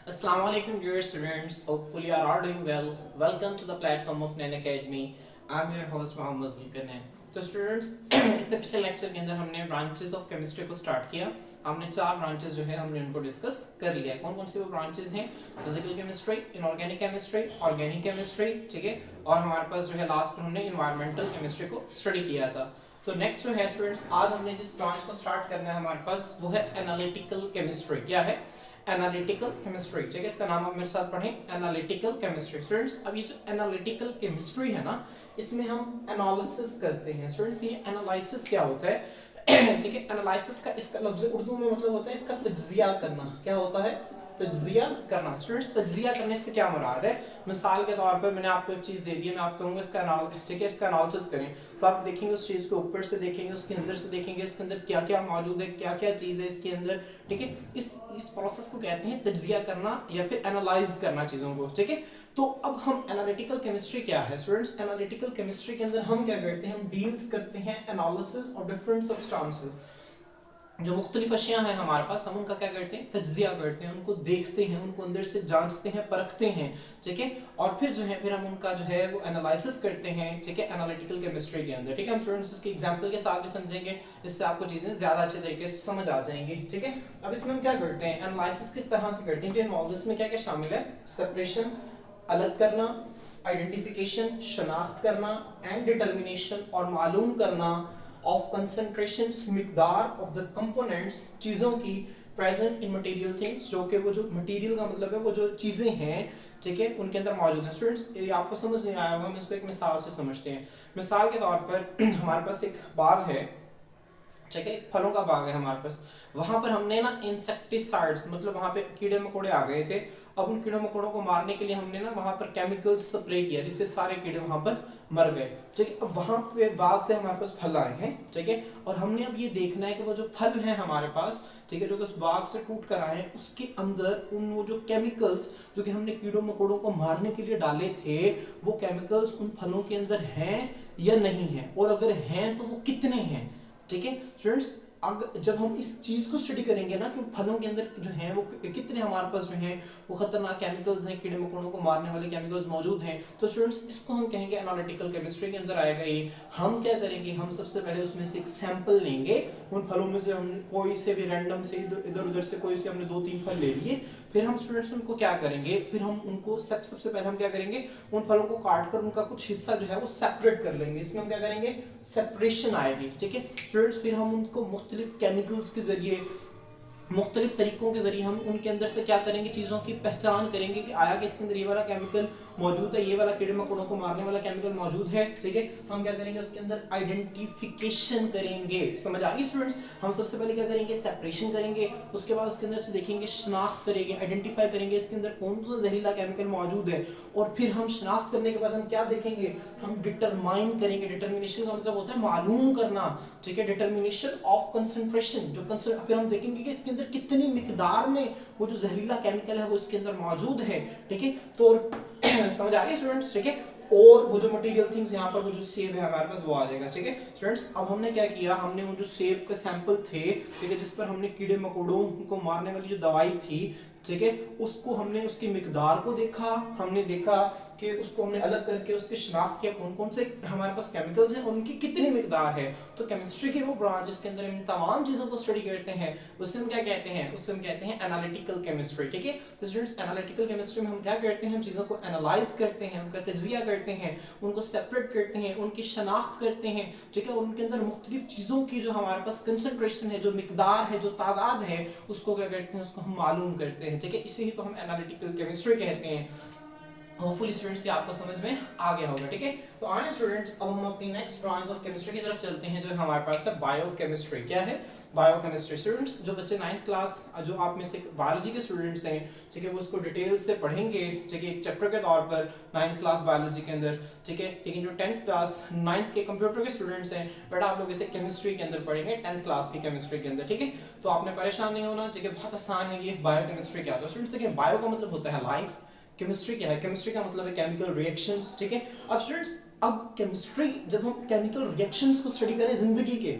Assalamualaikum dear students, hopefully you are all doing well. Welcome to the platform of Nan Academy. I'm your host Mohammad Zulkarnain. तो students इससे पिछले lecture के अंदर हमने branches of chemistry को start किया। हमने 4 ब्रांचेस जो है हमने उनको डिस्कस कर लिया है। कौन कौन सी वो ब्रांचेस हैं? Physical chemistry, inorganic chemistry, organic chemistry, ठीक है। और हमारे पास जो है लास्ट में हमने इन्वायरमेंटल केमिस्ट्री को स्टडी किया था। तो नेक्स्ट जो है स्टूडेंट्स, आज हमने जिस ब्रांच को स्टार्ट करना है हमारे पास वो है एनालिटिकल केमिस्ट्री। क्या है? एनालिटिकल केमिस्ट्री, ठीक है। इसका नाम आप मेरे साथ पढ़ें, एनालिटिकल केमिस्ट्री। स्टूडेंट्स अब ये जो एनालिटिकल केमिस्ट्री है ना, इसमें हम एनालिसिस करते हैं। स्टूडेंट्स ये एनालिसिस क्या होता है? ठीक है, एनालिसिस का इसका लफ्ज उर्दू में मतलब होता है इसका तज्जिया करना। क्या होता है? तज्जिया करना। स्टूडेंट्स तज्जिया करने से क्या मुराद है? मिसाल के तौर पर मैंने आपको एक चीज दे दी है, मैं आपको कहूंगा इसका ठीक है, इसका एनालिसिस करें। तो आप देखेंगे उस चीज को ऊपर से देखेंगे, उसके अंदर से देखेंगे, इसके अंदर क्या क्या मौजूद है, क्या क्या चीज है इसके अंदर, ठीक है। इस प्रोसेस को कहते हैं तज्जिया करना या फिर एनालाइज करना चीजों को, ठीक है। तो अब हम एनालिटिकल केमिस्ट्री क्या है स्टूडेंट्स? एनालिटिकल केमिस्ट्री के अंदर हम क्या करते हैं? हम डील्स करते हैं एनालिसिस ऑफ डिफरेंट सब्सटेंसेस। जो मुख्तलिफ अशिया हैं हमारे पास, हम उनका क्या करते हैं? तज्जिया करते हैं, उनको देखते हैं, उनको अंदर से जांचते हैं, परखते हैं, ठीक है। और फिर जो है फिर हम उनका जो है वो एनालिसिस करते हैं, ठीक है, एनालिटिकल केमिस्ट्री के अंदर, ठीक है। हम स्टूडेंट्स इसकी एग्जांपल के साथ भी समझेंगे, इससे आपको चीजें ज्यादा अच्छे तरीके से समझ आ जाएंगी, ठीक है। अब इसमें हम क्या करते हैं? एनालिसिस किस तरह से करते हैं? इसमें क्या क्या शामिल है? सेपरेशन, अलग करना, आइडेंटिफिकेशन, शनाख्त करना, एंड डिटर्मिनेशन, और मालूम करना ऑफ कंसंट्रेशंस, मिकदार ऑफ द कंपोनेंट्स, चीजों की प्रेजेंट इन मटेरियल थिंग्स, जो कि वो जो मटेरियल का मतलब है वो जो चीजें हैं, ठीक है, उनके अंदर मौजूद हैं। स्टूडेंट्स ये आपको समझ नहीं आया होगा, हम इसको एक मिसाल से समझते हैं। मिसाल के तौर पर हमारे पास एक बाग है, ठीक है, फलों का बाग है हमारे पास। वहां पर हमने ना इंसेक्टिसाइड्स, मतलब वहां पे कीड़े मकोड़े आ गए थे। अब उन कीड़े मकोड़ों को मारने के लिए हमने ना वहां पर केमिकल स्प्रे किया, जिससे सारे कीड़े वहां पर मर गए, ठीक है। अब वहां पे बाग से हमारे पास फल आए हैं, ठीक है। और हमने अब ये देखना है कि वो जो फल है हमारे पास, ठीक है, जो कि उस बाग से टूट कर आए हैं, उसके अंदर उन वो जो केमिकल्स जो कि हमने कीड़ों मकोड़ों को मारने के लिए डाले थे, वो केमिकल्स उन फलों के अंदर हैं या नहीं है, और अगर हैं तो वो कितने हैं, ठीक है। स्टूडेंट्स जब हम इस चीज को स्टडी करेंगे ना कि फलों के अंदर जो हैं वो कितने हमारे पास जो हैं वो खतरनाक केमिकल्स हैं, कीड़े मकोड़ों को मारने वाले केमिकल्स मौजूद हैं, तो स्टूडेंट्स इसको हम कहेंगे एनालिटिकल केमिस्ट्री के अंदर आएगा ये। हम क्या करेंगे? हम सबसे पहले उसमें से एक सैंपल लेंगे, उन फलों में से हम कोई से भी रैंडम से इधर उधर से कोई से हमने 2-3 फल ले लिए। फिर हम स्टूडेंट्स उनको क्या करेंगे? फिर हम उनको सबसे पहले हम क्या करेंगे? उन फलों को काट कर उनका कुछ हिस्सा जो है वो सेपरेट कर लेंगे। इसमें हम क्या करेंगे? सेपरेशन आएगी, ठीक है स्टूडेंट्स। फिर हम उनको मुख्तलिफ केमिकल्स के जरिए, मुख्तलिफ तरीकों के जरिए हम उनके अंदर से क्या करेंगे? चीज़ों की पहचान करेंगे कि आया कि इसके अंदर ये वाला केमिकल मौजूद है, ये वाला कीड़े मकोड़ों को मारने वाला केमिकल मौजूद है, ठीक है। हम क्या करेंगे? उसके अंदर आइडेंटिफिकेशन करेंगे। समझ आ गई स्टूडेंट्स? हम सबसे पहले क्या करेंगे? सेपरेशन करेंगे, उसके बाद उसके अंदर से देखेंगे, शनाख्त करेंगे, आइडेंटिफाई करेंगे इसके अंदर कौन सा जहरीला केमिकल मौजूद है। और फिर हम शनाख्त करने के बाद हम क्या देखेंगे? हम डिटरमाइन करेंगे। डिटर्मिनेशन का मतलब होता है मालूम करना, ठीक है, डिटर्मिनेशन ऑफ कंसंट्रेशन, फिर हम देखेंगे कि इसके अंदर कितनी मिकदार में वो जो जहरीला केमिकल है वो इसके अंदर मौजूद है, ठीक है। तो समझ आ रही है स्टूडेंट्स? ठीक है। और वो जो मटेरियल थिंग्स यहाँ पर वो जो सेब है हमारे पास वो आ जाएगा, ठीक है स्टूडेंट्स। अब हमने क्या किया? हमने वो जो सेब के सैंपल थे, ठीक है, जिस पर हमने कीड़े मकोड़ों को मारने वाली जो दवाई थी, ठीक है, उसको हमने उसकी मिकदार को देखा। हमने देखा कि उसको हमने अलग करके उसकी शनाख्त किया, कौन कौन से हमारे पास केमिकल्स हैं और उनकी कितनी मिकदार है। तो केमिस्ट्री की वो ब्रांच जिसके अंदर हम तमाम चीजों को स्टडी करते हैं, उससे हम क्या कहते हैं? उससे हम कहते हैं एनालिटिकल केमिस्ट्री, ठीक है। तो स्टूडेंट्स एनालिटिकल केमिस्ट्री में हम क्या करते हैं? हम चीजों को एनालाइज करते हैं, उनका तज्जिया करते हैं, उनको सेपरेट करते हैं, उनकी शनाख्त करते हैं, ठीक है। उनके अंदर मुख्तलिफ चीजों की जो हमारे पास कंसंट्रेशन है, जो मिकदार है, जो तादाद है, उसको क्या करते हैं? उसको हम मालूम करते हैं, ठीक है। इसे ही तो हम एनालिटिकल केमिस्ट्री कहते हैं। होपफुली स्टूडेंट्स ये आपको समझ में आ गया होगा, ठीक है। तो आए स्टूडेंट्स, अब हम अपनी नेक्स्ट ब्रांच ऑफ केमिस्ट्री की तरफ चलते हैं, जो हमारे पास है बायोकेमिस्ट्री। क्या है? बायोकेमिस्ट्री। स्टूडेंट्स जो बच्चे 9th क्लास, जो आप में से बायोलॉजी के स्टूडेंट्स हैं, ठीक है, वो उसको डिटेल से पढ़ेंगे, ठीक है, एक चैप्टर के तौर पर 9th क्लास बायोलॉजी के अंदर, ठीक है। लेकिन जो 10th क्लास 9th के कंप्यूटर के स्टूडेंट्स हैं, बेटा आप लोग इसे केमिस्ट्री के अंदर पढ़ेंगे, 10th क्लास की केमिस्ट्री के अंदर, ठीक है। तो आपने परेशान नहीं होना, ठीक है, बहुत आसान है ये। बायोकेमिस्ट्री क्या होता है स्टूडेंट्स? देखिए, बायो का मतलब होता है लाइफ, केमिस्ट्री क्या है? केमिस्ट्री का मतलब है केमिकल रिएक्शंस, ठीक है। अब स्टूडेंट्स अब केमिस्ट्री, जब हम केमिकल रिएक्शंस को स्टडी करें जिंदगी के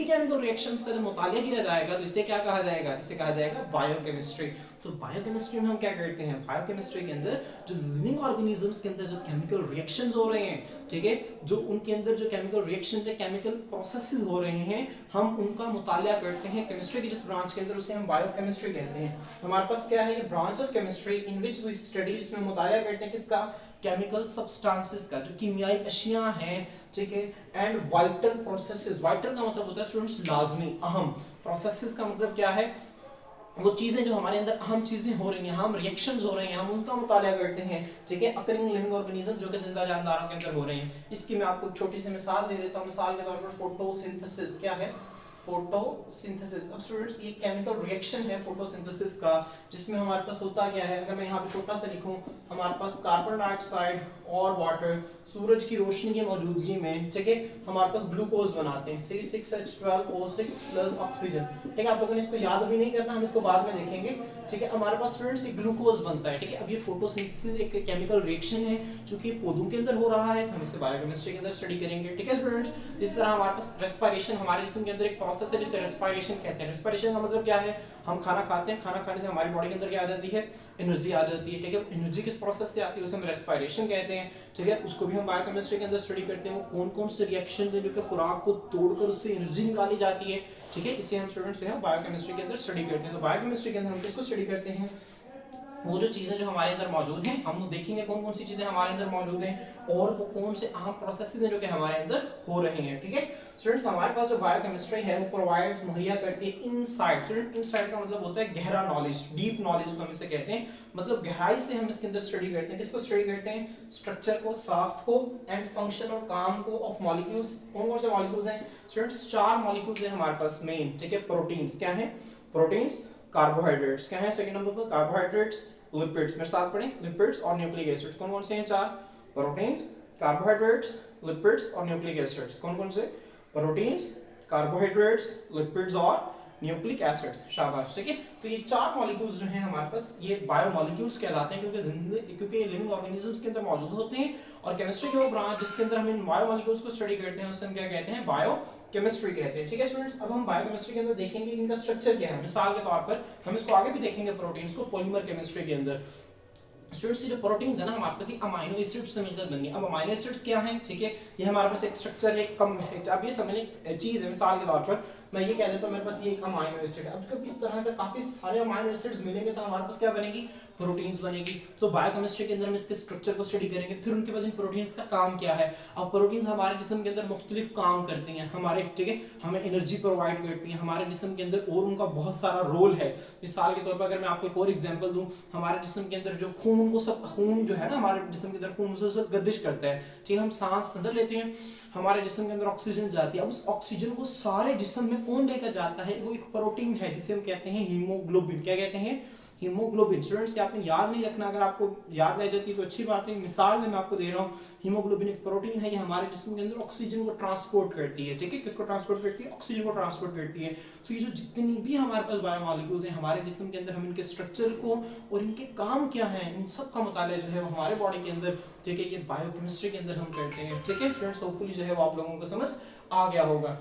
केमिकल रिएक्शंस का जब मुतालिया किया जाएगा तो इसे क्या कहा जाएगा, इसे कहा जाएगा बायोकेमिस्ट्री। तो बायोकेमिस्ट्री में हम क्या करते हैं, बायोकेमिस्ट्री के अंदर जो लिविंग ऑर्गेनिजम्स के अंदर जो केमिकल रिएक्शंस हो रहे हैं, ठीक है, जो उनके अंदर जो केमिकल रिएक्शंस है, केमिकल प्रोसेसेस हो रहे हैं, हम उनका मुतालिया करते हैं केमिस्ट्री की जिस ब्रांच के अंदर, उसे हम बायोकेमिस्ट्री कहते हैं। हमारे पास क्या है, ये branch of chemistry in which we study, इसमें मुतालिया करते हैं किसका, केमिकल सब्सटेंसेस का, जो कीमियाई अशिया हैं, ठीक है, एंड वाइटल प्रोसेसेस। वाइटल का मतलब होता है स्टूडेंट्स लाजमी, अहम। प्रोसेसेस का मतलब क्या है, वो चीजें जो हमारे अंदर अहम चीजें हो रही हैं, हम रिएक्शंस हो रहे हैं, हम उनका मुतालिया करते हैं, ठीक है, अकरिंग लिविंग ऑर्गेनिज्म जो कि जिंदा जानदारों के अंदर हो रहे हैं। इसकी मैं आपको छोटी सी मिसाल दे देता हूँ। मिसाल के तौर पर फोटोसिंथेसिस, क्या है, फोटोसिंथेसिस। अब स्टूडेंट्स ये केमिकल रिएक्शन है फोटोसिंथेसिस का, जिसमें हमारे पास होता क्या है, अगर मैं यहाँ पे छोटा सा लिखूं, हमारे पास कार्बन डाइऑक्साइड और वाटर सूरज की रोशनी की मौजूदगी में, ठीक है, हमारे पास ग्लूकोज बनाते हैं, C6H12O6 प्लस ऑक्सीजन। ठीक है, आप लोगों ने इसको याद भी नहीं करना, हम इसको बाद में देखेंगे, ठीक है। हमारे पास स्टूडेंट्स ये ग्लूकोज बनता है, ठीक है। अब ये फोटोसिंथेसिस एक केमिकल रिएक्शन है जो कि पौधों के अंदर हो रहा है, तो हम इसे बायोकेमिस्ट्री के अंदर स्टडी करेंगे, ठीक है स्टूडेंट्स। इस तरह हमारे पास रेस्पिरेशन, हमारे जिस्म के अंदर एक प्रोसेस है जिसे रेस्पिरेशन कहते हैं। रेस्पिरेशन का मतलब क्या है, हम खाना खाते हैं, खाना खाने से हमारी बॉडी के अंदर क्या आ जाती है, एनर्जी आ जाती है, ठीक है। एनर्जी किस प्रोसेस से आती है, उसे हम रेस्पिरेशन कहते हैं, ठीक है। उसको भी हम बायोकेमिस्ट्री के अंदर स्टडी करते हैं। वो कौन कौन से रिएक्शन है जो कि खुराक को तोड़कर उससे एनर्जी निकाली जाती है, ठीक है, इसे हम स्टूडेंट्स जो है बायोकेमिस्ट्री के अंदर स्टडी करते हैं। तो बायोकेमिस्ट्री के अंदर हम किसको स्टडी करते हैं, वो जो चीजें जो हमारे अंदर मौजूद हैं, हम देखेंगे कौन कौन सी चीजें हमारे अंदर मौजूद हैं और वो कौन से अहम प्रोसेसेस हैं जो कि हमारे अंदर हो रहे हैं, ठीक है स्टूडेंट्स। हमारे पास जो बायोकेमिस्ट्री है वो प्रोवाइड्स, मुहैया करती है इनसाइट। स्टूडेंट इनसाइट का मतलब होता है गहरा नॉलेज, डीप नॉलेज को हम इसे कहते हैं, मतलब गहराई से हम इसके अंदर स्टडी करते हैं। किसको स्टडी करते हैं, स्ट्रक्चर को, साख्त को, एंड फंक्शन और काम को ऑफ मॉलिक्यूल्स। कौन कौन से मॉलिक्यूल्स हैं स्टूडेंट्स, 4 मॉलिक्यूल्स हैं हमारे पास मेन, ठीक है। प्रोटीन्स, क्या है, प्रोटीन्स, कार्बोहाइड्रेट्स, क्या है सेकंड नंबर पर, कार्बोहाइड्रेट्स, लिपिड्स, मेरे साथ पढ़ें, लिपिड्स और न्यूक्लिक एसिड्स। कौन कौन से हैं 4, प्रोटीन्स, कार्बोहाइड्रेट्स, लिपिड्स और न्यूक्लिक एसिड्स। कौन कौन से, प्रोटीन्स, कार्बोहाइड्रेट्स, लिपिड्स और न्यूक्लिक एसिड, शाबाश, ठीक है। तो ये 4 मॉलिक्यूल्स जो हैं हमारे पास, ये बायोमॉलिक्यूल्स कहलाते हैं, क्योंकि ये लिविंग ऑर्गेनिजम्स के अंदर मौजूद होते हैं। और केमिस्ट्री के वो ब्रांच जिसके अंदर हम इन बायोमॉलिक्यूल्स को स्टडी करते हैं, उससे हम क्या कहते हैं, बायोकेमिस्ट्री कहते हैं, ठीक है स्टूडेंट्स। अब हम बायोकेमिस्ट्री के अंदर देखेंगे इनका स्ट्रक्चर क्या है। मिसाल के तौर पर हम इसको आगे भी देखेंगे प्रोटीन्स को, पॉलीमर केमिस्ट्री के अंदर। स्टूडेंट्स, जो प्रोटीन्स है ना हमारे पास, ये अमाइनो एसिड्स से मिलकर बनी है। अब अमाइनो एसिड्स क्या हैं, ठीक है, ये हमारे पास एक स्ट्रक्चर है, कम है। अब ये समझने चीज है, मिसाल के तौर पर मैं ये कह देता हूँ मेरे पास ये एक अमाइनो एसिड है। अब जब इस तरह का काफी सारे अमाइनो एसिड्स मिलेंगे तो हमारे पास क्या बनेगी, प्रोटीन्स बनेगी। तो बायोकेमिस्ट्री के अंदर हम इसके स्ट्रक्चर को स्टडी करेंगे, फिर उनके बाद इन प्रोटीन्स का काम क्या है। अब प्रोटीन्स हमारे जिस्म के अंदर मुख्तलिफ काम करती हैं हमारे, ठीक है, हमें एनर्जी प्रोवाइड करती हैं हमारे जिस्म के अंदर, और उनका बहुत सारा रोल है। मिसाल के तौर पर अगर मैं आपको एक और एग्जांपल दूं, हमारे जिस्म के अंदर जो खून जो है ना, हमारे जिस्म के अंदर खून से गर्दिश करता है, ठीक है, हम सांस अंदर लेते हैं, हमारे जिस्म के अंदर ऑक्सीजन जाती है। अब उस ऑक्सीजन को सारे जिस्म में कौन लेकर जाता है, वो एक प्रोटीन है जिसे हम कहते हैं हीमोग्लोबिन। क्या कहते हैं, हीमोग्लोबिन। स्टूडेंट्स, आपने याद नहीं रखना, अगर आपको याद रह जाती है तो अच्छी बात है। मिसाल मैं आपको दे रहा हूँ, हीमोग्लोबिन एक प्रोटीन है, ये हमारे जिस्म के अंदर ऑक्सीजन को ट्रांसपोर्ट करती है, ठीक है, किसको ट्रांसपोर्ट करती है, ऑक्सीजन को ट्रांसपोर्ट करती है। तो ये जो जितनी भी हमारे पास बायोमॉलिक्यूल्स हैं हमारे जिस्म के अंदर, हम इनके स्ट्रक्चर को और इनके काम क्या है, इन सब का मुताला जो है वो हमारे बॉडी के अंदर, ठीक है, ये बायोकेमिस्ट्री के अंदर हम करते हैं, ठीक है स्टूडेंट्स। होपफुली जो है वो आप लोगों को समझ आ गया होगा।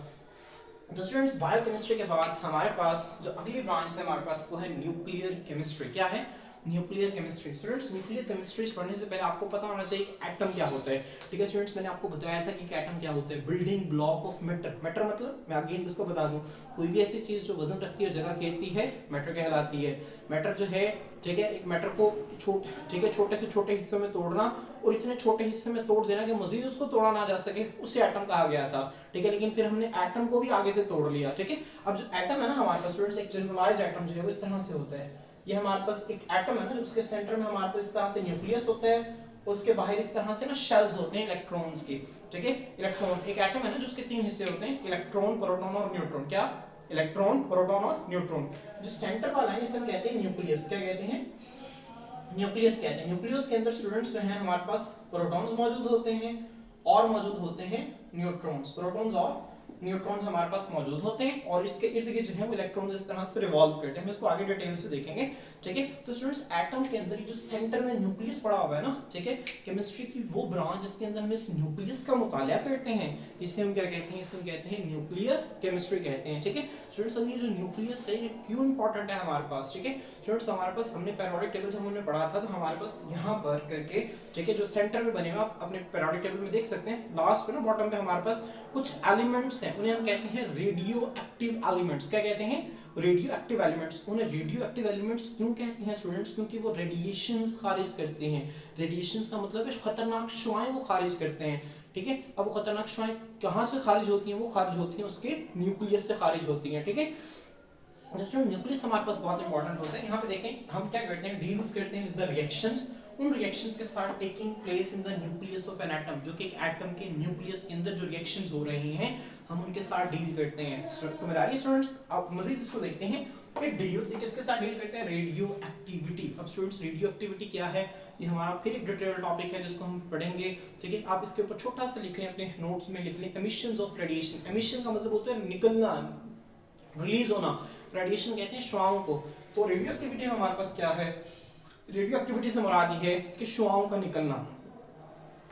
तो स्टूडेंट्स, बायोकेमिस्ट्री के बाद हमारे पास जो अगली ब्रांच है हमारे पास वो है न्यूक्लियर केमिस्ट्री। क्या है, nuclear chemistry. Students, nuclear chemistry पढ़ने से पहले आपको पता होना चाहिए कि एटम क्या होता है, ठीक है स्टूडेंट्स। मैंने आपको बताया था कि एटम क्या होता है, building block of matter. Matter मतलब, मैं अगेन इसको बता दूं, कोई भी ऐसी चीज जो वजन रखती है, जगह घेरती है, मैटर कहलाती है। मैटर जो है, ठीक है, एक मैटर को छोटे से छोटे हिस्सों में तोड़ना और इतने छोटे हिस्से में तोड़ देना कि मजीद उसको तोड़ा ना जा सके, उसे एटम कहा गया था, ठीक है। लेकिन फिर हमने एटम को भी आगे से तोड़ लिया, ठीक है। अब जो एटम है ना हमारे पास स्टूडेंट्स, एक जनरलाइज एटम जो है वो इस तरह से होता है। ये हमारे पास एक एटम है ना, उसके सेंटर में हमारे पास इस तरह से न्यूक्लियस होता है, और उसके बाहर इस तरह से ना शेल्स होते हैं इलेक्ट्रॉन्स के, ठीक है। इलेक्ट्रॉन, एक एटम है ना जिसके 3 हिस्से होते हैं, इलेक्ट्रॉन, प्रोटॉन और न्यूट्रॉन। क्या, इलेक्ट्रॉन, प्रोटॉन और न्यूट्रॉन। जो सेंटर वाला है इसे हम कहते हैं न्यूक्लियस। क्या कहते हैं, न्यूक्लियस कहते हैं। न्यूक्लियस के अंदर स्टूडेंट्स जो हैं हमारे पास प्रोटॉन्स मौजूद होते हैं और मौजूद होते हैं न्यूट्रॉन्स, प्रोटॉन्स और न्यूट्रॉन्स हमारे पास मौजूद होते हैं और इसके इर्द गिर्द जो है वो इलेक्ट्रॉन्स इस तरह से रिवॉल्व करते हैं, हम इसको आगे डिटेल से देखेंगे, ठीक है। तो स्टूडेंट्स एटम के अंदर जो सेंटर में न्यूक्लियस पड़ा हुआ है ना, ठीक है, केमिस्ट्री की वो ब्रांच जिसके अंदर हम इस न्यूक्लियस का मुताला करते हैं, इसे हम क्या कहते हैं, इसे हम कहते हैं न्यूक्लियर केमिस्ट्री कहते हैं, ठीक है। स्टूडेंट्स अब ये जो न्यूक्लियस है ये क्यों इंपॉर्टेंट है हमारे पास, ठीक है। स्टूडेंट्स हमारे पास हमने पीरियोडिक टेबल जब हमने पढ़ा था तो हमारे पास यहाँ पर करके, ठीक है, जो सेंटर में बने हुए आप अपने पीरियोडिक टेबल में देख सकते हैं, लास्ट पे ना बॉटम पे हमारे पास कुछ एलिमेंट्स हैं, उन्हें हम कहते हैं रेडियो एक्टिव एलिमेंट्स। क्या कहते हैं, रेडियो एक्टिव एलिमेंट्स। उन्हें रेडियो एक्टिव एलिमेंट्स क्यों कहते हैं स्टूडेंट्स, क्योंकि वो रेडिएशंस खारिज करते हैं। रेडिएशंस का मतलब है खतरनाक शुआएं वो खारिज करते हैं, ठीक है। अब वो खतरनाक शुआएं कहाँ से खारिज होती हैं, वो खारिज होती हैं उसके न्यूक्लियस से खारिज होती हैं, ठीक है। दोस्तों न्यूक्लियस हमारे पास बहुत इंपॉर्टेंट होता है। यहाँ पे देखें हम क्या करते हैं, डील्स करते हैं विद द रिएक्शंस, उन रिएक्शंस के साथ taking place in the nucleus of an atom, जो कि एक एटम के न्यूक्लियस के अंदर जो रिएक्शंस हो रही हैं हम उनके साथ डील करते हैं। समझ आ रही है स्टूडेंट्स, आप मजीद इसको देखते हैं। फिर डील्स किसके साथ डील करते हैं, रेडियो एक्टिविटी। अब स्टूडेंट्स रेडियो एक्टिविटी क्या है, ये हमारा फिर एक डिटेल टॉपिक है जिसको हम पढ़ेंगे, ठीक है। आप इसके ऊपर छोटा सा लिख लें, अपने नोट्स में लिख लें, एमिशंस ऑफ रेडिएशन। एमिशन का मतलब होता है निकलना, रिलीज होना, रेडिएशन कहते हैं शुआओं को। तो रेडियो एक्टिविटी हमारे पास क्या है, रेडियो एक्टिविटी से मुराद ये है कि शुआओं का निकलना,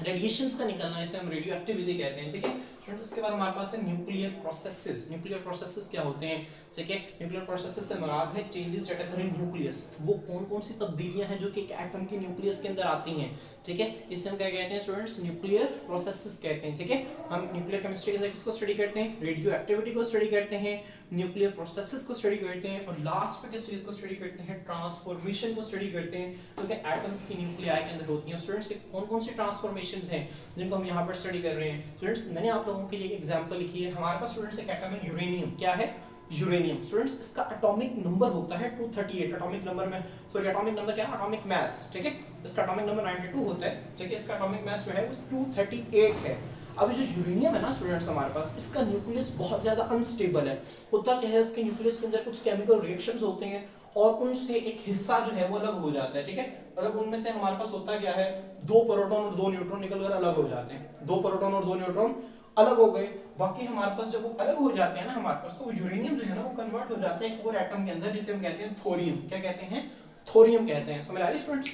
रेडिएशंस का निकलना, इसे हम रेडियो एक्टिविटी कहते हैं, ठीक है। उसके बाद हमारे पास है न्यूक्लियर प्रोसेसेस। न्यूक्लियर प्रोसेसेस क्या होते हैं, ठीक है। न्यूक्लियर प्रोसेसेस से मुराद है changes that occur in nucleus, वो कौन-कौन सी तब्दीलियां हैं जो कि एक एटम के न्यूक्लियस के अंदर आती हैं, ठीक है। इसे हम क्या कहते हैं स्टूडेंट्स, न्यूक्लियर प्रोसेसेस कहते हैं, ठीक है। हम न्यूक्लियर केमिस्ट्री के अंदर किसको स्टडी करते हैं, रेडियो एक्टिविटी को स्टडी करते हैं, न्यूक्लियर प्रोसेसेस को स्टडी करते हैं और लास्ट में किस चीज को स्टडी करते हैं, ट्रांसफॉर्मेशन को स्टडी करते हैं, जो कि एटम्स की न्यूक्लियाई के अंदर होती हैं। स्टूडेंट्स कौन-कौन सी ट्रांसफॉर्मेशंस हैं जिनको हम यहाँ पर स्टडी कर रहे हैं। स्टूडेंट्स मैंने आप लोगों के लिए एक एग्जांपल लिखी है। हमारे पास स्टूडेंट्स एक एटम है यूरेनियम। क्या है, यूरेनियम। स्टूडेंट्स इसका एटॉमिक नंबर होता है 238। एटॉमिक नंबर में एटॉमिक नंबर क्या है, एटॉमिक मास, ठीक है। इसका एटॉमिक नंबर 92 होता है, ठीक है। इसका एटॉमिक मास जो है वो 238 है। अब जो यूरेनियम है ना स्टूडेंट्स हमारे पास, इसका न्यूक्लियस बहुत ज्यादा अनस्टेबल है। होता क्या है, इसके न्यूक्लियस के अंदर कुछ केमिकल रिएक्शंस होते हैं और उनसे एक हिस्सा जो है वो अलग हो जाता है, ठीक है। मतलब उनमें से हमारे पास होता क्या है, 2 प्रोटॉन और 2 न्यूट्रॉन निकलकर अलग हो जाते हैं। 2 प्रोटॉन और 2 न्यूट्रॉन अलग हो गए। बाकी हमारे पास जब वो अलग हो जाते हैं ना हमारे पास, तो यूरेनियम जो है ना वो कन्वर्ट हो जाता है एक और एटम के अंदर, जिसे हम कहते हैं थोरियम। क्या कहते हैं, थोरियम कहते हैं। समझ आ रही है स्टूडेंट्स।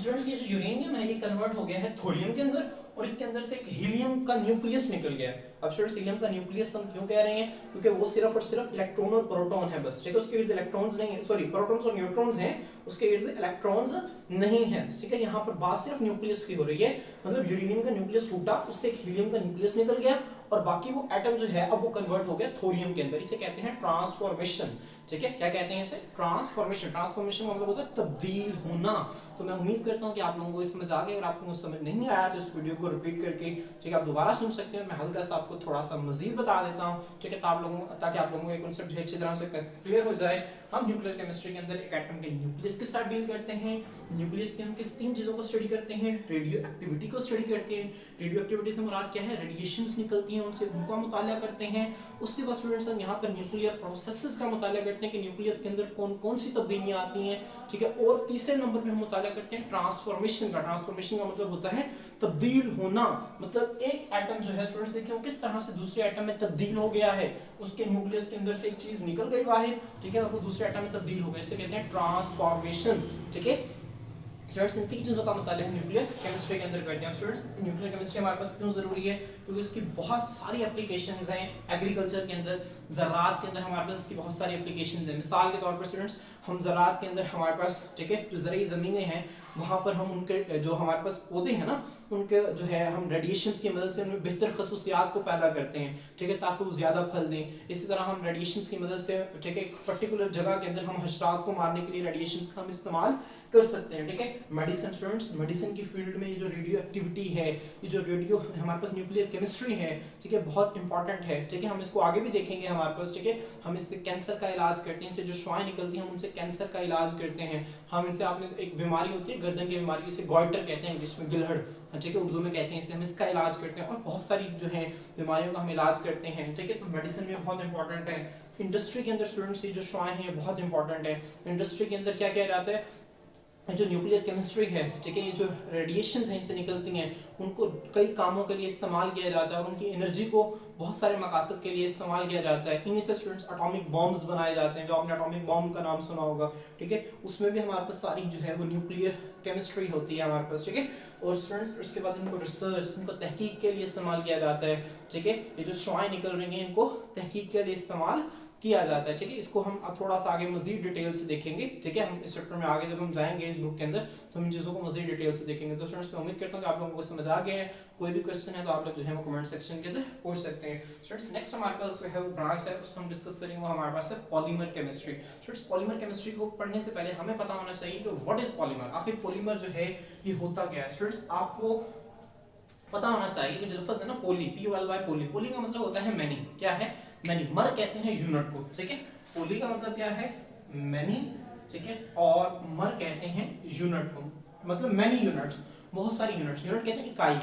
स्टूडेंट्स ये जो यूरेनियम है ये कन्वर्ट हो गया है थोरियम के अंदर और इसके अंदर से एक हीलियम का न्यूक्लियस निकल गया है। अब स्टूडेंट्स हीलियम का न्यूक्लियस हम क्यों कह रहे हैं, क्योंकि वो सिर्फ और सिर्फ इलेक्ट्रॉन और प्रोटॉन है बस, ठीक है। उसके इर्द इलेक्ट्रॉन्स नहीं है, सॉरी प्रोटॉन्स और न्यूट्रॉन्स हैं, उसके इर्द इलेक्ट्रॉन्स नहीं है, ठीक है। यहाँ पर बात सिर्फ न्यूक्लियस की हो रही है। मतलब यूरेनियम का न्यूक्लियस टूटा, उससे एक हीलियम का न्यूक्लियस निकल गया और बाकी वो एटम जो है अब वो कन्वर्ट हो गया थोरियम के अंदर। इसे कहते हैं ट्रांसफॉर्मेशन, ठीक है। क्या कहते हैं इसे, ट्रांसफॉर्मेशन। ट्रांसफॉर्मेशन का मतलब होता है तब्दील होना। तो मैं उम्मीद करता हूं कि आप लोगों को समझ आ गया। अगर आप लोगों को समझ नहीं आया तो इस वीडियो को रिपीट करके, ठीक है, आप दोबारा सुन सकते हैं। मैं हल्का सा आपको थोड़ा सा मजीद बता देता हूं, ठीक है, ताकि आप लोगों को एक कांसेप्ट अच्छी तरह से क्लियर हो जाए। हम न्यूक्लियर केमिस्ट्री के अंदर एक एटम के न्यूक्लियस के साथ डील करते हैं। न्यूक्लियस के हम किस 3 चीजों को स्टडी करते हैं, रेडियो एक्टिविटी को स्टडी करते हैं। रेडियो एक्टिविटी से मुराद क्या है, रेडिएशंस निकलती हैं उनसे, उनका मुताला करते हैं। उसके बाद स्टूडेंट्स हम यहाँ पर न्यूक्लियर प्रोसेसेस का मुताला करते हैं कि न्यूक्लियस के अंदर कौन-कौन सी तब्दीलियां आती हैं, ठीक है। और तीसरे नंबर पे हम मुताला करते हैं ट्रांसफॉर्मेशन का। ट्रांसफॉर्मेशन का मतलब होता है तब्दील होना। मतलब एक एटम जो है स्टूडेंट्स देखिए वो किस तरह से दूसरे एटम में तब्दील हो गया है, उसके न्यूक्लियस के अंदर से एक चीज निकल गई बाहर, ठीक है, और वो दूसरे एटम में तब्दील हो गई, इसे कहते हैं ट्रांसफॉर्मेशन, ठीक है। स्टूडेंट्स इन 3 चीजों का मुताला हम न्यूक्लियर केमिस्ट्री के अंदर करते हैं। स्टूडेंट्स न्यूक्लियर केमिस्ट्री हमारे पास क्यों जरूरी है, क्योंकि इसकी बहुत सारी एप्लीकेशंस हैं। एग्रीकल्चर के अंदर, ज़राअत के अंदर हमारे पास इसकी बहुत सारी एप्लीकेशंस हैं। मिसाल के तौर पर स्टूडेंट्स हम ज़राअत के अंदर हमारे पास, ठीक है, जो ज़रई ज़मीनें हैं वहाँ पर हम उनके जो हमारे पास पौधे हैं ना, उनके जो है हम रेडिएशंस की मदद से उनमें बेहतर खसूसियात को पैदा करते हैं, ठीक है, ताकि वो ज़्यादा फल दें। इसी तरह हम रेडिएशंस की मदद से, ठीक है, एक पर्टिकुलर जगह के अंदर हम हशरात को मारने के लिए रेडिएशंस का हम इस्तेमाल कर सकते हैं, ठीक है। मेडिसिन स्टूडेंट्स, मेडिसिन की फील्ड में ये जो रेडियो एक्टिविटी है, ये जो रेडियो हमारे पास न्यूक्लियर केमिस्ट्री है, ठीक है, बहुत इंपॉर्टेंट है, ठीक है। हम इसको आगे भी देखेंगे हमारे पास, ठीक है। हम इससे कैंसर का इलाज करते हैं, इनसे जो शुआएं निकलती हैं हम उनसे कैंसर का इलाज करते हैं। हम इनसे, आपने एक बीमारी होती है गर्दन की बीमारी, इसे गॉइटर कहते हैं इंग्लिश में, गिलहड़, ठीक है, उर्दू में कहते हैं इसे, हम इसका इलाज करते हैं और बहुत सारी जो है बीमारियों का हम इलाज करते हैं, ठीक है। तो मेडिसिन में बहुत इंपॉर्टेंट है। इंडस्ट्री के अंदर स्टूडेंट्स ये जो शुआएं हैं बहुत इंपॉर्टेंट है। इंडस्ट्री के अंदर क्या किया जाता है, जो न्यूक्लियर केमिस्ट्री है, ठीक है, ये जो रेडिएशन है इनसे निकलती हैं उनको कई कामों के लिए इस्तेमाल किया जाता है और उनकी एनर्जी को बहुत सारे मकासद के लिए इस्तेमाल किया जाता है। इन्हीं से स्टूडेंट्स एटॉमिक बॉम्ब्स बनाए जाते हैं, जो आपने एटॉमिक बॉम्ब का नाम सुना होगा, ठीक है, उसमें भी हमारे पास सारी जो है वो न्यूक्लियर केमिस्ट्री होती है हमारे पास, ठीक है। और स्टूडेंट्स उसके बाद इनको रिसर्च, इनको तहकीक के लिए इस्तेमाल किया जाता है, ठीक है। ये जो शुआएं निकल रही हैं इनको तहकीक के लिए इस्तेमाल किया जाता है, ठीक है। इसको हम अब थोड़ा सा आगे मजीद डिटेल से देखेंगे, ठीक है। हम इस चैप्टर में आगे जब हम जाएंगे इस बुक के अंदर तो हम इन चीज़ों को मजीद डिटेल से देखेंगे। तो स्टूडेंट्स मैं उम्मीद करता हूँ कि आप लोगों को समझ आ गया है। कोई भी क्वेश्चन है तो आप लोग जो है वो कमेंट सेक्शन के अंदर पूछ सकते हैं। स्टूडेंट्स नेक्स्ट हमारे पास जो है वो ब्रांच है, उसको हम डिस्कस करेंगे, वो हमारे पास है polymer chemistry. Students polymer chemistry को पढ़ने से पहले हमें पता होना चाहिए कि व्हाट इज पॉलीमर, आखिर पॉलीमर जो है ये होता क्या है। स्टूडेंट्स आपको पता होना चाहिए कि जो लफ्ज़ है ना पोली, POLY, पोली, पोली का मतलब होता है मैनी, क्या है, मैनी। मर कहते हैं यूनिट को, ठीक है। पोली का मतलब क्या है, मैनी, ठीक है। और मर कहते हैं यूनिट को, मतलब मैनी यूनिट्स, बहुत सारी यूनिट्स। यूनिट कहते हैं इकाई,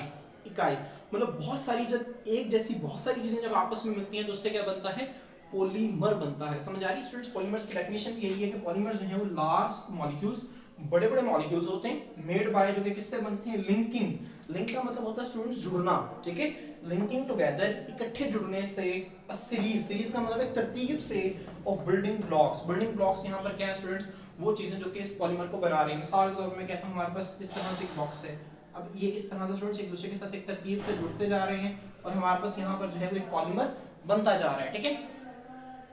इकाई मतलब बहुत सारी, जब एक जैसी बहुत सारी चीजें जब आपस में मिलती हैं तो उससे क्या बनता है, पॉलीमर बनता है। समझ आ रही है स्टूडेंट्स? पॉलीमर्स की डेफिनेशन यही है कि पॉलीमर्स जो है वो लार्ज मॉलिक्यूल्स, बड़े बड़े मॉलिक्यूल्स होते हैं, मेड बाय, जो कि किससे बनते हैं, लिंकिंग। लिंक का मतलब होता है स्टूडेंट्स जुड़ना, ठीक है। लिंकिंग टुगेदर, इकट्ठे जुड़ने से। अ सीरीज, सीरीज का मतलब एक तरतीब से, of building blocks. Building blocks यहाँ पर क्या है स्टूडेंट्स, वो चीजें जो कि इस पॉलीमर को बना रही हैं। मिसाल के तौर पर मैं कहता हूँ हमारे पास इस तरह से एक बॉक्स है, अब ये इस तरह से स्टूडेंट्स एक दूसरे के साथ एक तरतीब से जुड़ते जा रहे हैं और हमारे पास यहाँ पर जो है वो एक पॉलीमर बनता जा रहा है, ठीक है।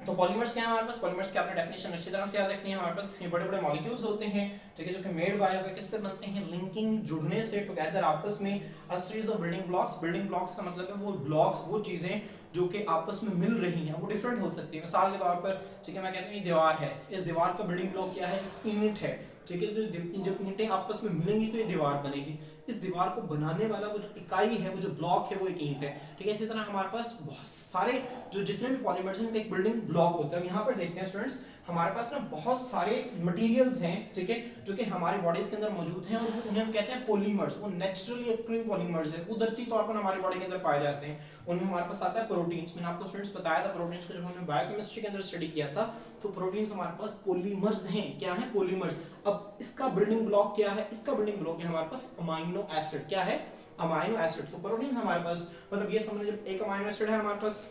तो पॉलीमर्स क्या है हमारे पास, पॉलीमर्स की आपने डेफिनेशन अच्छी तरह से याद रखनी है। हमारे पास ये बड़े बड़े मॉलिक्यूल्स होते हैं, ठीक है, जो कि मेड बाय, किससे बनते हैं, लिंकिंग, जुड़ने से, टुगेदर, आपस में। A series of building blocks, building blocks का मतलब है वो ब्लॉक्स, वो चीजें जो कि आपस में मिल रही हैं, वो डिफरेंट हो सकती है। मिसाल के तौर पर, ठीक है, मैं कहता हूँ ये दीवार है, इस दीवार का बिल्डिंग ब्लॉक क्या है, ईंट है, ठीक है। तो जब ईंटें आपस में मिलेंगी तो ये दीवार बनेगी। इस दीवार को बनाने वाला वो जो इकाई है, वो जो ब्लॉक है, वो एक ईंट है, ठीक है। इसी तरह हमारे पास बहुत सारे जो जितने भी पॉलीमर्स हैं उनका एक बिल्डिंग ब्लॉक होता है। यहाँ पर देखते हैं स्टूडेंट्स, हमारे पास ना बहुत सारे मटेरियल्स हैं, ठीक है, जो कि हमारी बॉडीज के अंदर मौजूद हैं और उन्हें हम कहते हैं पॉलीमर्स। वो नेचुरली ऑकरिंग पॉलीमर्स है, कुदरती तौर पर हमारी बॉडी के अंदर पाए जाते हैं। उनमें हमारे पास आता है प्रोटीन्स। मैंने आपको स्टूडेंट्स बताया था प्रोटीन्स को जब हमने बायोकेमिस्ट्री के अंदर स्टडी किया था, तो प्रोटीन्स हमारे पास पॉलीमर्स हैं। क्या है, पॉलीमर्स। अब इसका बिल्डिंग ब्लॉक क्या है, इसका बिल्डिंग ब्लॉक है हमारे पास अमाइनो एसिड। क्या है, अमाइनो एसिड। तो प्रोटीन हमारे पास, मतलब ये समझ, जब एक अमाइनो एसिड है हमारे पास,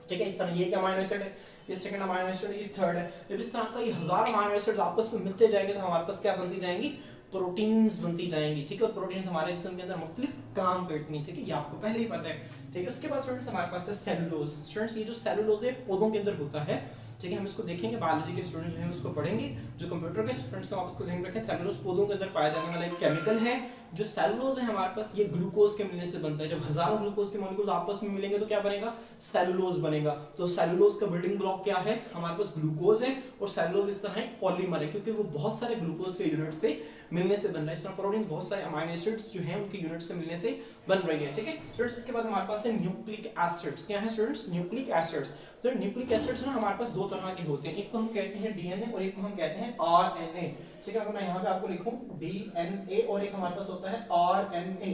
ठीक है, इस तरह ये एक अमाइनो एसिड है, ये सेकंड अमाइनो एसिड है, ये थर्ड है। जब इस तरह का ये हजार अमाइनो एसिड्स आपस में मिलते जाएंगे तो हमारे पास क्या बनती जाएंगी, प्रोटीन्स बनती जाएंगी, ठीक है। प्रोटीन्स हमारे जिस्म के अंदर मुख्तलिफ काम करती हैं, ठीक है, ये आपको पहले ही पता है, ठीक है। उसके बाद स्टूडेंट्स हमारे पास है सेलुलोज। स्टूडेंट्स ये जो सेलुलोज है पौधों के अंदर होता है, ठीक है। हम इसको देखेंगे, बायोलॉजी के स्टूडेंट जो है उसको पढ़ेंगे, जो कंप्यूटर के स्टूडेंट्स हैं आप उसको ध्यान रखें। सेलुलोज पौधों के अंदर पाया जाने वाला एक केमिकल है। जो सेलुलोज है हमारे पास, ये ग्लूकोज के मिलने से बनता है। जब हजारों ग्लूकोज के मॉलिक्यूल आपस में मिलेंगे तो क्या बनेगा, सेलुलोज बनेगा। तो सेलुलोज का बिल्डिंग ब्लॉक क्या है, हमारे पास ग्लूकोज है, और सेलुलोज इस तरह एक पॉलीमर है क्योंकि वो बहुत सारे ग्लूकोज के यूनिट से मिलने से बन रहा है। इस तरह प्रोटीन बहुत सारे अमाइनो एसिड्स जो हैं उनके यूनिट से मिलने से बन रही है, ठीक है स्टूडेंट्स। इसके बाद हमारे पास है न्यूक्लिक एसिड्स। क्या है स्टूडेंट्स, न्यूक्लिक एसिड्स। तो न्यूक्लिक एसिड्स ना हमारे पास दो तरह के होते हैं, एक को हम कहते हैं डीएनए और एक को हम कहते हैं आरएनए, ठीक है। अगर मैं यहाँ पे आपको लिखूं डीएनए और एक हमारे पास होता है आरएनए।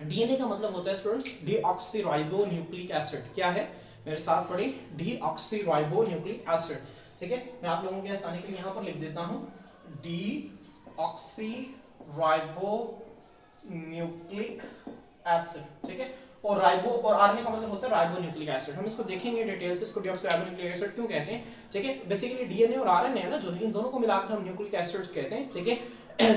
डीएनए का मतलब होता है स्टूडेंट्स डीऑक्सीराइबो न्यूक्लिक एसिड। क्या है, मेरे साथ पढ़े, डीऑक्सीराइबो न्यूक्लिक एसिड, ठीक है। मैं आप लोगों के आसानी के लिए यहाँ पर लिख देता हूँ डीऑक्सीराइबो न्यूक्लिक एसिड, ठीक है। और राइबो और आरएनए का मतलब होता है राइबो न्यूक्लिक एसिड। हम इसको देखेंगे डिटेल से, इसको डीऑक्सीराइबो न्यूक्लिक एसिड क्यों कहते हैं, ठीक है। बेसिकली डीएनए और आरएनए है ना, जो इन दोनों को मिलाकर हम न्यूक्लिक एसिड्स कहते हैं, ठीक है।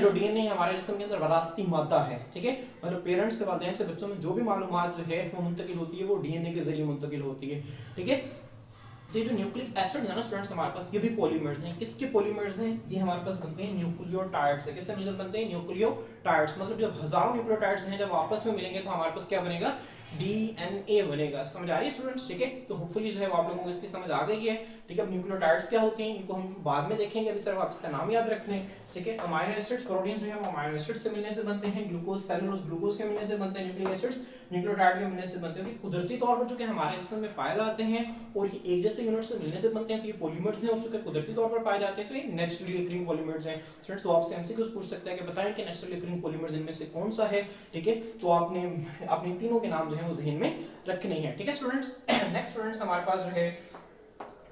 जो डीएनए हमारे जिस्म के अंदर वरासती मादा है, ठीक है, मतलब पेरेंट्स के वालिदैन से बच्चों में जो भी मालूमात जो है वो मुंतकिल होती है, वो डीएनए के जरिए मुंतकिल होती है, ठीक है। तो ये जो न्यूक्लिक एसिड्स है ना स्टूडेंट्स हमारे पास, ये भी पॉलीमर्स हैं। किसके पॉलीमर्स हैं, ये हमारे पास बनते हैं न्यूक्लियोटाइड्स से। किससे मिलकर बनते हैं, न्यूक्लियोटाइड्स। मतलब जब हजारों न्यूक्लियोटाइड्स हैं जब आपस में मिलेंगे तो हमारे पास क्या बनेगा, डीएनए बनेगा। समझ आ रही है स्टूडेंट्स, ठीक है। तो होपफुली जो है वो आप लोगों को इसकी समझ आ गई है, ठीक है। अब न्यूक्लियोटाइड्स क्या होते हैं इनको हम बाद में देखेंगे, अभी सिर्फ आप इसका नाम याद रख लें, ठीक है। अमाइनो एसिड्स, प्रोटीन्स जो है वो अमाइनो एसिड्स से मिलने से बनते हैं, ग्लूकोज सेलुलोज ग्लूकोज के मिलने से बनते हैं, न्यूक्लिक एसिड्स न्यूक्लियोटाइड के मिलने से बनते हैं। कुदरती तौर पर जो कि हमारे जिस्म में पाए जाते हैं और ये एक जैसे यूनिट से मिलने से बनते हैं, तो ये पॉलीमर्स हैं, और चूंकि कुदरती तौर पर पाए जाते हैं तो ये नेचुरली ऑकरिंग पॉलीमर्स हैं। स्टूडेंट्स तो आपसे एमसीक्यूज पूछ सकता है कि बताएं कि नेचुरली ऑकरिंग पॉलीमर्स इनमें से कौन सा है, ठीक है। तो आपने अपने तीनों के नाम जो है वो ज़हन में रखने हैं, ठीक है स्टूडेंट्स। नेक्स्ट स्टूडेंट्स हमारे पास जो है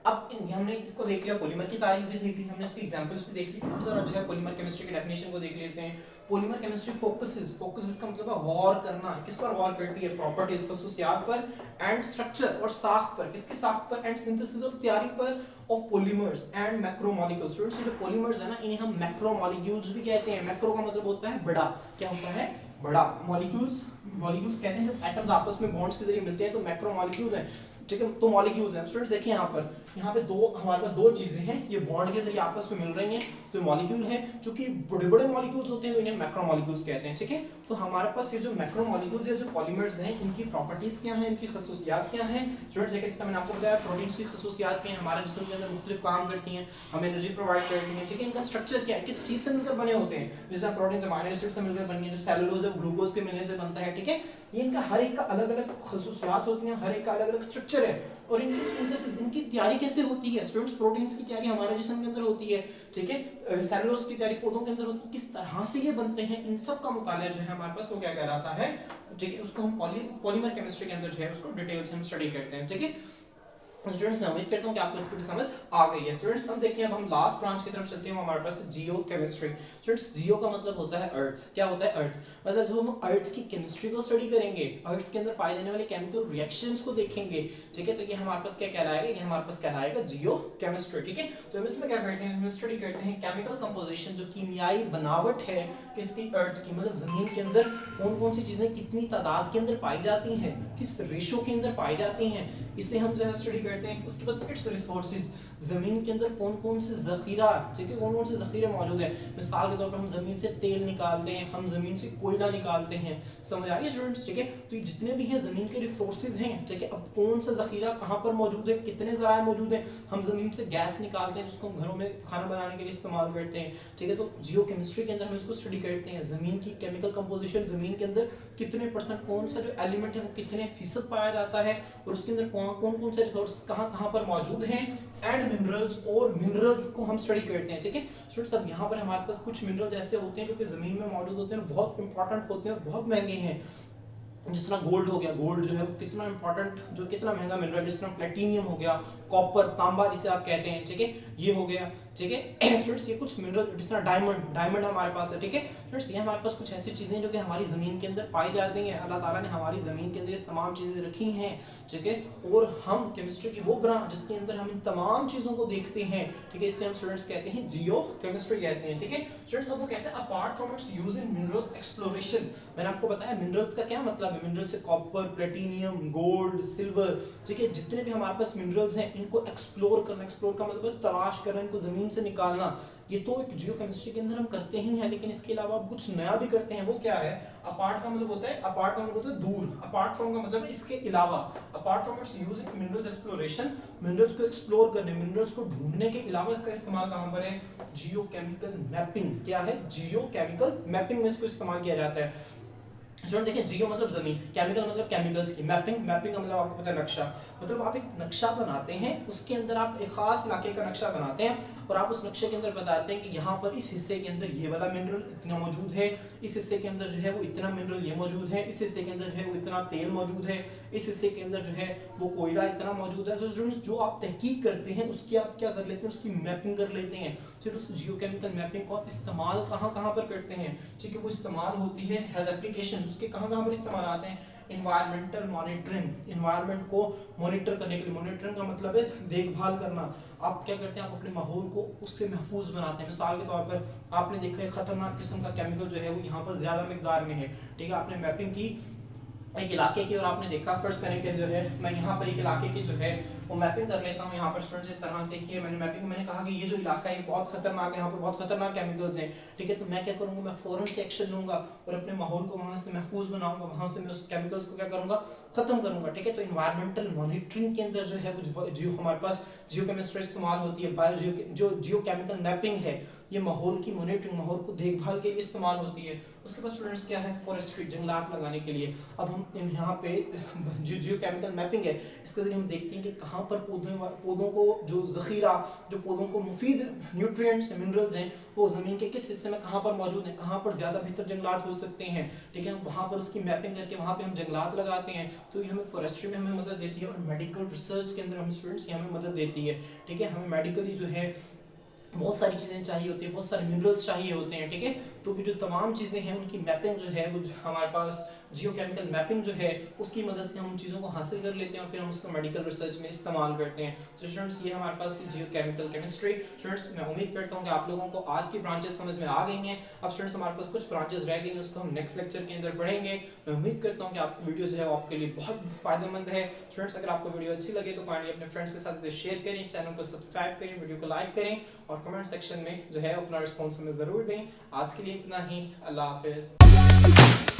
अब हमने इसको देख लिया, पॉलीमर की तारीफ भी देख ली हमने, इसकी एग्जांपल्स भी देख ली। अब जरा जो है पॉलीमर केमिस्ट्री की डेफिनेशन को देख लेते हैं। पॉलीमर केमिस्ट्री फोकसेस का मतलब है गौर करना। किस पर गौर करती है? प्रॉपर्टीज, खसूसियात पर, एंड स्ट्रक्चर और साख पर। किसकी साख पर? एंड सिंथेसिस और तैयारी पर of polymers and macromolecules. Students ये जो पॉलीमर्स है ना, इन्हें हम मैक्रोमोलिक्यूल्स भी कहते हैं। मैक्रो का मतलब होता है बड़ा। क्या होता है? बड़ा। मॉलिक्यूल्स कहते हैं जब एटम्स आपस में बॉन्ड्स के जरिए मिलते हैं तो मैक्रोमोलिक्यूल है, ठीक है। तो मॉलिक्यूल्स हैं। स्टूडेंट्स देखिए यहाँ पे हमारे पास दो चीजें हैं, ये बॉन्ड के जरिए आपस में मिल रही हैं, तो मॉलिक्यूल है। जो कि बड़े बड़े मॉलिक्यूल्स होते हैं तो इन्हें मैक्रोमोलिक्यूल्स कहते हैं, ठीक है। तो हमारे पास ये जो मैक्रोमोलिक्यूल्स है, जो पॉलीमर्स हैं, इनकी प्रॉपर्टीज क्या हैं, इनकी खसूसियात क्या हैं? स्टूडेंट्स देखिए, जैसे मैंने आपको बताया प्रोटीन्स की खसूसियात क्या हैं, हमारे जिस्म के अंदर मुख्तलिफ काम करती हैं, हमें एनर्जी प्रोवाइड करती हैं, ठीक है। इनका स्ट्रक्चर क्या है, किस चीज से मिलकर बने होते हैं? जैसे प्रोटीन अमीनो एसिड से मिलकर बनी है, जो सेलुलोज है ग्लूकोज के मिलने से बनता है, ठीक है। ये इनका हर एक का अलग अलग खसूसियात होती हैं, हर एक का अलग अलग स्ट्रक्चर है। और इनकी सिंथेसिस, इनकी तैयारी कैसे होती है? स्टूडेंट्स प्रोटीन्स की तैयारी हमारे जिस्म के अंदर होती है, ठीक है। सेलुलोज की तैयारी पौधों के अंदर होती है। किस तरह से ये बनते हैं, इन सब का मुताला जो है हमारे पास वो क्या कहलाता है, ठीक है। उसको हम पॉलीमर केमिस्ट्री के अंदर जो है उसको डिटेल से हम स्टडी करते हैं, ठीक है। स्टूडेंट्स मैं उम्मीद करता हूं कि आपको इसकी भी समझ आ गई है। स्टूडेंट्स हम देखिए, अब हम लास्ट ब्रांच की तरफ चलते हैं, हमारे पास जियो केमिस्ट्री। स्टूडेंट्स जियो का मतलब होता है अर्थ। क्या होता है? अर्थ। मतलब जब हम अर्थ की केमिस्ट्री को स्टडी करेंगे, अर्थ के अंदर पाए जाने वाले केमिकल रिएक्शंस को देखेंगे, ठीक है, तो ये हमारे पास क्या कहलाएगा? ये हमारे पास कहलाएगा जियो केमिस्ट्री, ठीक है। तो हम इसमें क्या करते हैं, हम स्टडी करते हैं केमिकल कंपोजिशन, जो कीमियाई बनावट है किसकी? अर्थ की। मतलब जमीन के अंदर कौन कौन सी चीजें कितनी तादाद के अंदर पाई जाती हैं, किस रेशो के अंदर पाई जाती हैं, इसे हम जो है स्टडी करते हैं। उसके बाद इट्स रिसोर्सेज, जमीन के अंदर कौन कौन से जखीरा, ठीक है, कौन कौन से जखीरे मौजूद है। मिसाल के तौर पर हम जमीन से तेल निकालते हैं, हम जमीन से कोयला निकालते हैं, समझ आ रही है स्टूडेंट्स, ठीक है। तो ये जितने भी हैं जमीन के रिसोर्सेज हैं, ठीक है। अब कौन सा जखीरा कहाँ पर मौजूद है, कितने जराए मौजूद हैं। हम जमीन से गैस निकालते हैं जिसको हम घरों में खाना बनाने के लिए इस्तेमाल करते हैं, ठीक है। तो जियो केमिस्ट्री के अंदर हम इसको स्टडी करते हैं, जमीन की केमिकल कंपोजिशन, जमीन के अंदर कितने परसेंट कौन सा जो एलिमेंट है वो कितने फीसद पाया जाता है, और उसके अंदर कौन कौन से रिसोर्सेज कहाँ कहाँ पर मौजूद हैं, एंड मिनरल्स, और मिनरल्स को हम स्टडी करते हैं, ठीक है। स्टूडेंट्स अब यहाँ पर हमारे पास कुछ मिनरल्स ऐसे होते हैं जो कि जमीन में मौजूद होते हैं, बहुत इंपॉर्टेंट होते हैं और बहुत महंगे हैं। जिस तरह गोल्ड हो गया, गोल्ड जो है वो कितना इंपॉर्टेंट, जो कितना महंगा मिनरल। जिस तरह प्लेटिनियम हो गया, कॉपर, तांबा जिसे आप कहते हैं, ठीक है, ये हो गया, ठीक है। स्टूडेंट्स ये कुछ मिनरल, जिस तरह डायमंड हमारे पास है, ठीक है। स्टूडेंट्स ये हमारे पास कुछ ऐसी चीजें जो कि हमारी जमीन के अंदर पाई जाती हैं। अल्लाह ताला ने हमारी जमीन के अंदर ये तमाम चीजें रखी हैं, ठीक है। और हम केमिस्ट्री की वो ब्रांच जिसके अंदर हम इन तमाम चीजों को देखते हैं, ठीक है, इससे हम स्टूडेंट्स कहते हैं जियो केमिस्ट्री कहते हैं, ठीक है। स्टूडेंट्स अब वो कहते हैं apart from its use in minerals exploration. मैंने आपको बताया मिनरल्स का क्या मतलब है। मिनरल्स से कॉपर, प्लेटिनियम, गोल्ड, सिल्वर, ठीक है, जितने भी हमारे पास मिनरल्स हैं इनको एक्सप्लोर करना। एक्सप्लोर का मतलब तलाश करना, इनको जमीन से निकालना। ये तो एक जियो केमिस्ट्री के अंदर हम करते ही हैं, लेकिन इसके अलावा आप कुछ नया भी करते हैं। वो क्या है? अपार्ट का मतलब होता है, अपार्ट का मतलब होता है दूर, अपार्ट फ्रॉम का मतलब है इसके अलावा। Apart from its use in minerals exploration, minerals को एक्सप्लोर करने, मिनरल्स को ढूंढने के अलावा इसका इस्तेमाल कहां पर है? जियो केमिकल मैपिंग। क्या है? जियो केमिकल मैपिंग में इसको इस्तेमाल किया जाता है। स्टूडेंट देखिए, जियो मतलब जमीन, केमिकल मतलब केमिकल्स की, मैपिंग का मतलब आपको पता है नक्शा। मतलब आप एक नक्शा बनाते हैं, उसके अंदर आप एक खास इलाके का नक्शा बनाते हैं, और आप उस नक्शे के अंदर बताते हैं कि यहाँ पर इस हिस्से के अंदर ये वाला मिनरल इतना मौजूद है, इस हिस्से के अंदर जो है वो इतना मिनरल ये मौजूद है, इस हिस्से के अंदर जो है वो इतना तेल मौजूद है, इस हिस्से के अंदर जो है वो कोयला इतना मौजूद है। तो स्टूडेंट्स जो आप तहकीक करते हैं उसकी आप क्या कर लेते हैं? उसकी मैपिंग कर लेते हैं। फिर उस जियोकेमिकल मैपिंग को आप इस्तेमाल कहाँ कहाँ पर करते हैं? ठीक है, वो इस्तेमाल होती है हैज एप्लीकेशन। उसके कहाँ कहाँ पर इस्तेमाल आते हैं? इन्वायरमेंटल मॉनिटरिंग, इन्वायरमेंट को मॉनिटर करने के लिए। मॉनिटरिंग का मतलब है देखभाल करना। आप क्या करते हैं? आप अपने माहौल को उससे महफूज बनाते हैं। मिसाल के तौर पर आपने देखा है खतरनाक किस्म का केमिकल जो है वो यहाँ पर ज्यादा मिकदार में है, ठीक है, आपने मैपिंग की एक इलाके की, और आपने देखा फर्स्ट करने के जो है मैं यहाँ पर एक इलाके की जो है वो मैपिंग कर लेता हूँ। यहाँ पर स्टूडेंट्स इस तरह से ये मैंने मैपिंग, मैंने कहा कि ये जो इलाका है बहुत खतरनाक है, यहाँ पर बहुत खतरनाक केमिकल्स हैं, ठीक है। तो मैं क्या करूँगा? मैं फौरन से एक्शन लूंगा और अपने माहौल को वहाँ से महफूज बनाऊंगा, वहाँ से मैं उस केमिकल्स को क्या करूँगा? खत्म करूँगा, ठीक है। तो इन्वायरमेंटल मॉनिटरिंग के अंदर जो है वो जो हमारे पास जियो केमिस्ट्री इस्तेमाल होती है, बायो जो जियो केमिकल मैपिंग है, ये माहौल की मॉनिटरिंग, माहौल को देखभाल के लिए इस्तेमाल होती है। उसके बाद स्टूडेंट्स क्या है, फॉरेस्ट्री, जंगलात लगाने के लिए। अब हम यहाँ पे जो जियो केमिकल मैपिंग है, इसके जरिए हम देखते हैं कि कहाँ पर पौधों को जो ज़ख़ीरा, जो पौधों को मुफीद न्यूट्रिएंट्स मिनरल्स हैं, वो ज़मीन के किस हिस्से में कहाँ पर मौजूद हैं, कहाँ पर ज़्यादा बेहतर जंगलात हो सकते हैं, ठीक है। वहाँ पर उसकी मैपिंग करके वहाँ पे हम जंगलात लगाते हैं, तो ये हमें फॉरेस्ट्री में हमें मदद देती है। और मेडिकल रिसर्च के अंदर हम स्टूडेंट्स ये हमें मदद देती है, ठीक है। हमें मेडिकली जो है बहुत सारी चीज़ें चाहिए होती है, बहुत सारे मिनरल्स चाहिए होते हैं, ठीक है। तो वो जो तमाम चीज़ें हैं उनकी मैपिंग जो है, वो हमारे पास जियो केमिकल मैपिंग जो है उसकी मदद से हम उन चीज़ों को हासिल कर लेते हैं और फिर हम उसको मेडिकल रिसर्च में इस्तेमाल करते हैं। तो स्टूडेंट्स ये हमारे पास थी जियो केमिकल केमिस्ट्री। स्टूडेंट्स मैं उम्मीद करता हूँ कि आप लोगों को आज की ब्रांचेस समझ में आ गई हैं। अब स्टूडेंट्स हमारे पास कुछ ब्रांचेस रह गई हैं, उसको हम नेक्स्ट लेक्चर के अंदर पढ़ेंगे। मैं उम्मीद करता हूँ कि आपकी वीडियो जो है आपके लिए बहुत फायदेमंद है। स्टूडेंट्स अगर आपको वीडियो अच्छी लगे तो काइंडली अपने फ्रेंड्स के साथ इसे शेयर करें, चैनल को सब्सक्राइब करें, वीडियो को लाइक करें और कमेंट सेक्शन में जो है अपना रिस्पॉन्स हमें ज़रूर दें। आज के लिए इतना ही, अल्लाह हाफिज़।